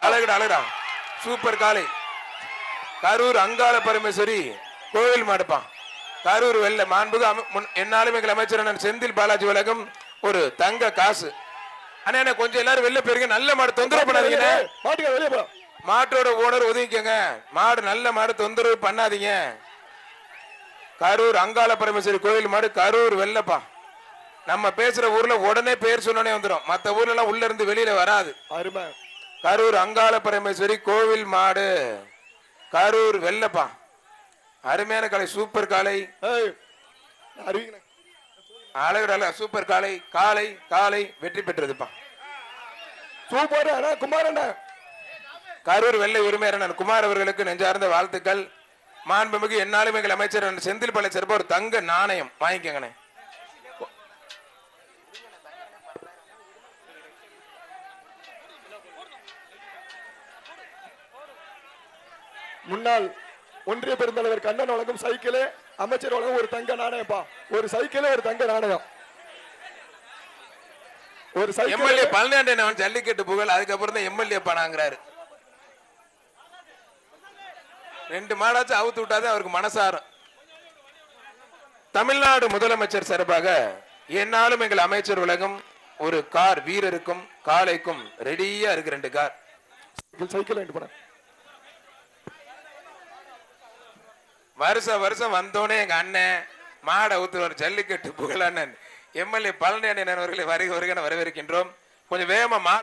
அழகுடா அழகுடா சூப்பர் காலை. கரூர் அங்காள பரமேஸ்வரி கோவில் மாடுப்பான். கரூர் வெள்ள மாண்புகு என்னாலும் எங்கள் அமைச்சர் செந்தில் பாலாஜி உலகம் ஒரு தங்க காசு. அண்ணா கொஞ்சம் எல்லாரும் வெளில போயிருங்க. நல்ல மாடு தொந்தரவு பண்ணாதீங்க. மாட்டோட ஓனர் ஒதுங்கிக்கங்க. மாடு நல்ல மாடு தொந்தரவு பண்ணாதீங்க. கரூர் அங்காள பரமேஸ்வரி கோவில் மாடு கரூர் வெள்ளப்பா. நம்ம பேசுற ஊர்ல உடனே பேர் சொன்னே வந்துடும். மத்த ஊர்ல எல்லாம் உள்ள இருந்து வெளியில வராது. கரூர் அங்காள பரமேஸ்வரி கோவில் மாடு கரூர் வெள்ளப்பா. அருமையான காலை சூப்பர் காலை. அழகுடா சூப்பர் காலை. காலை காலை வெற்றி பெற்றதுப்பா. சூப்பர் குமாரண்ணா. கரூர் வெள்ளை உரிமையாளர் குமார் அவர்களுக்கு நெஞ்சார்ந்த வாழ்த்துக்கள். மாண்புமிகு என்னாலும் எங்கள் அமைச்சர் செந்தில் பாலாஜி சிறப்பு ஒரு தங்க நாணயம் வாங்கிக்கங்கண்ணே. முன்னாள் ஒன்றிய பெருந்தலைவர் கண்ணன் வழங்கும் சைக்கிளே அமைச்சர் வழங்கும் ஒரு தங்க நாணயம்ப்பா. ஒரு சைக்கிளே ஒரு தங்க நாணயம். ஒரு சைக்கிள் எம்எல்ஏ பழனியாண்டன் ஜல்லிக்கட்டு புகழ். அதுக்கப்புறம் தான் எம்எல்ஏ பணாங்கிறாரு. 2 மாடாச்சும் அவுத்து விட்டாதான் அவருக்கு மனசாரம். தமிழ்நாடு முதலமைச்சர் சார்பாக என்னாலும் எங்கள் அமைச்சர் உலகம் ஒரு கார் வீரருக்கும் காளைக்கும் ரெடியா இருக்கு. 2 கார் சைக்கிள் வருஷம் வந்தோடனே எங்க அண்ணன் மாடை ஊத்துவார். ஜல்லிக்கட்டு புகழ் அண்ணன் எம்எல்ஏ பழனியாண்டன் அவர்களை வருக வரவேற்கின்றோம். கொஞ்சம் வேகமா